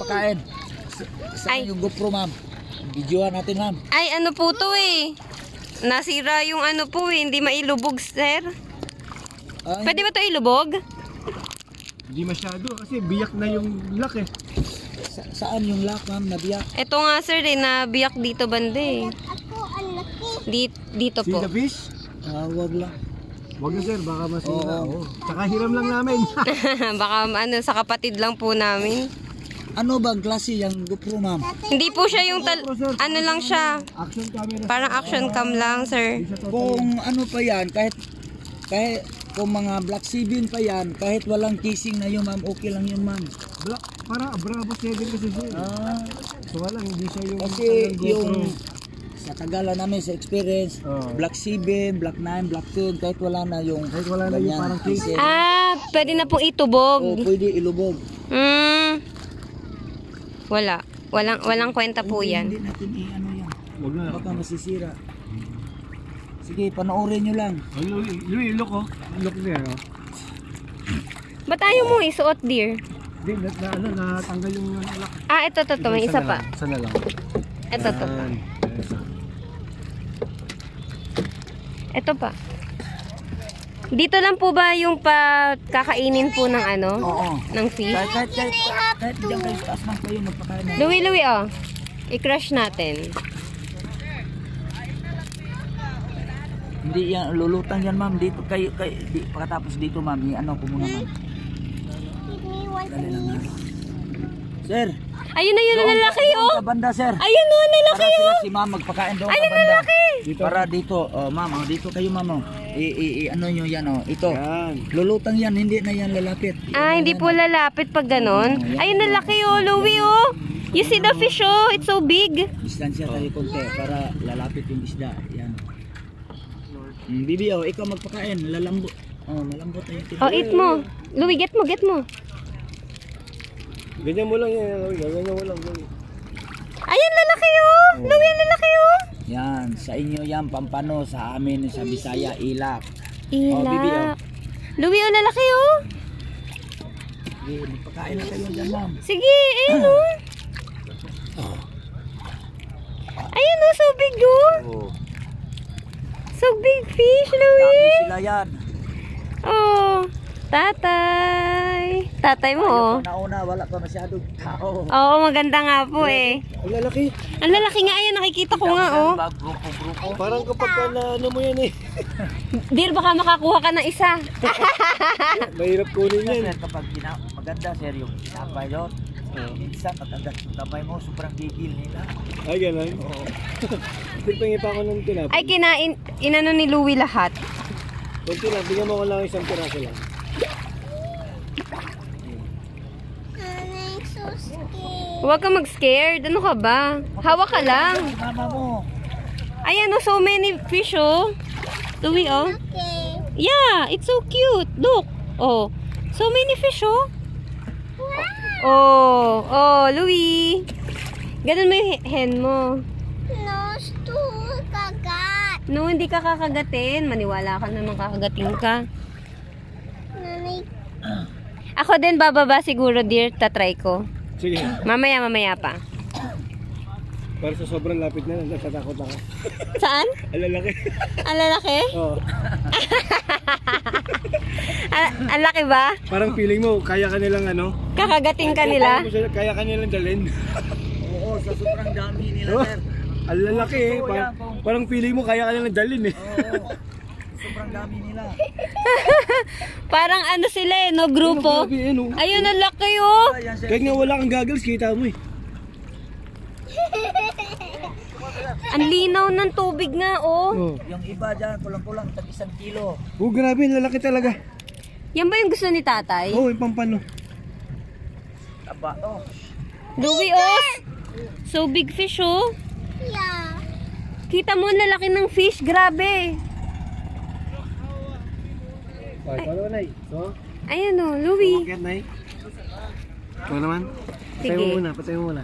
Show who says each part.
Speaker 1: Pakain. Saan yung GoPro, ma'am? Videoan natin, ma'am.
Speaker 2: Ay, ano po to eh. Nasira yung ano po eh. Hindi mailubog, sir. Pwede ba to ilubog?
Speaker 3: Hindi masyado kasi biyak na yung lock eh.
Speaker 1: Saan yung lock, ma'am? Nabiyak?
Speaker 2: Ito nga, sir, eh. Nabiyak dito banda eh. Dito
Speaker 3: See
Speaker 2: po.
Speaker 3: the fish?
Speaker 1: Wag lang.
Speaker 3: Wag na sir, baka masira. Oo. Tsaka hiram lang namin.
Speaker 2: Baka ano, sa kapatid lang po namin.
Speaker 1: Ano bang klase yung GoPro, ma'am?
Speaker 2: Hindi po siya yung ano lang siya.
Speaker 3: Action camera.
Speaker 2: Parang action cam lang, sir.
Speaker 1: Kung ano pa yan, kahit kung mga Black 7 pa yan, kahit walang casing na yun, ma'am, okay lang yun, ma'am.
Speaker 3: Para Bravo 7 kasi siya. So wala, hindi siya yung...
Speaker 1: Kasi yung sa tagalan namin, sa experience, Black 7, Black 9, Black 10, kahit wala na yung...
Speaker 3: Kahit wala na yung parang casing.
Speaker 2: Pwede na pong itubog.
Speaker 1: O, pwede ilubog.
Speaker 2: Walang kwenta po yan.
Speaker 1: Hindi natin i-ano yan.
Speaker 3: Wag na.
Speaker 1: Baka masisira. Sige, panoorin nyo lang.
Speaker 3: Louie, look oh. Look niya, oh.
Speaker 2: Ba't ayaw mo isuot, dear?
Speaker 3: Hindi, natanggal yung lock.
Speaker 2: Ito. May isa pa.
Speaker 3: Isa na lang.
Speaker 2: Ito. Ito pa. Dito lang po ba yung kakainin po ng ano?
Speaker 1: Oo.
Speaker 2: Ng fish?
Speaker 1: Kahit diyan kayo sa taas, ma'am, kayo magpakain na.
Speaker 2: Louie, oh. I-crush natin.
Speaker 1: Hindi yan, lulutang yan, ma'am. Dito kayo, pagkatapos dito, ma'am, i-ano ko muna, ma'am. Dali lang, ma'am. Sir!
Speaker 2: Ayun na yun, ang lalaki, oh!
Speaker 1: Sa banda, sir.
Speaker 2: Ayun, oh, ang lalaki,
Speaker 1: para
Speaker 2: oh!
Speaker 1: sila si ma'am magpakain doon
Speaker 2: Ayun,
Speaker 1: sa banda.
Speaker 2: lalaki!
Speaker 3: Dito.
Speaker 1: Para dito, ma'am, dito kayo, ma'am, oh. Ano nyo yan, oh. Ito.
Speaker 3: Yan.
Speaker 1: Lulutang yan, hindi na yan lalapit.
Speaker 2: Hindi po lalapit pag ganon. Ayun, ang laki, oh, Louie, oh! You see the fish, oh? It's so big.
Speaker 1: Distansya tayo konti para lalapit yung isda. Yan. Bibi, oh, ikaw magpakain. Lalambot. Oh, malambot na yung tinapay.
Speaker 2: Oh, eat mo. Louie, get mo.
Speaker 3: Ganyan mo lang yan. Ganyan mo lang.
Speaker 2: Ayun, lalaki, oh! Louie, ang lalaki, oh!
Speaker 1: Yan, sa inyo yan, Pampano, sa amin, sa Bisaya, Ilak.
Speaker 2: Ilak.
Speaker 1: Oh, Bibi, oh.
Speaker 2: Louie, ang lalaki, oh!
Speaker 1: Sige, magpakain na kayo dyan, ma'am.
Speaker 2: Sige, ayun, oh! Ayun, oh, so big, oh! So big fish, Louie!
Speaker 1: Dami sila yan.
Speaker 2: Oh, tatay. Tatay mo, oh.
Speaker 1: Nauna, wala pa masyadong tao.
Speaker 2: Oo, maganda nga po, eh.
Speaker 3: Ang lalaki.
Speaker 2: Ang lalaki nga, ayun, nakikita ko nga, oh.
Speaker 1: Grupo.
Speaker 3: Parang kapag ano mo yan eh.
Speaker 2: Dear, baka makakuha ka ng isa.
Speaker 3: Mahirap kunin yan.
Speaker 1: Sir, kapag maganda, sir, yung tinapay doon. Minsan, pag-agat yung kamay mo, sobrang gigil nila.
Speaker 3: Ay, gano'n? Oo. Pagpangin pa ako ng tinapay.
Speaker 2: Ay, inano ni Louie lahat.
Speaker 3: Kunti lang, bigyan mo ko lang isang piraso lang.
Speaker 2: Huwag ka mag-scared. Ano ka ba? Hawak ka lang.
Speaker 1: Mama mo.
Speaker 2: Ayan, oh, so many fish, oh. Louie, oh. Yeah, it's so cute. Look. Oh, so many fish, oh. Oh, Louie. Ganun mo yung hen mo. No, hindi ka kakagatin. Maniwala ka naman kakagatin ka. Ako din bababa siguro, dear. Tatry ko.
Speaker 3: Sige.
Speaker 2: Mamaya pa.
Speaker 3: Para sa sobrang lapit na, natatakot ako.
Speaker 2: Saan?
Speaker 3: Ang lalaki.
Speaker 2: Ang lalaki?
Speaker 3: Oo.
Speaker 2: Ang laki ba?
Speaker 3: Parang feeling mo, kaya ka nilang ano?
Speaker 2: Kakagating ka nila?
Speaker 3: Kaya ka nilang dalhin.
Speaker 1: Oo, sa sobrang dami nila, sir.
Speaker 3: Ang lalaki eh. Parang feeling mo, kaya ka nilang dalhin eh.
Speaker 1: Oo. Sobrang dami nila.
Speaker 2: Parang ano sila eh, no? Grupo. Ayun, ang laki, oh.
Speaker 3: Kahit nga wala kang goggles, kita mo eh.
Speaker 2: Ang linaw ng tubig nga, oh.
Speaker 1: Yung iba dyan, kulang-kulang, tag 1 kilo.
Speaker 3: Oh, grabe, lalaki talaga.
Speaker 2: Yan ba yung gusto ni tatay?
Speaker 3: Oo, yung pampano.
Speaker 1: Taba, oh.
Speaker 2: Louie, oh. So big fish, oh. Kita mo ang lalaki ng fish, grabe.
Speaker 3: Okay, follow na eh. So,
Speaker 2: Ayan, oh, Louie.
Speaker 3: okay na eh. Ito naman. Patay
Speaker 2: Sige.
Speaker 3: mo muna.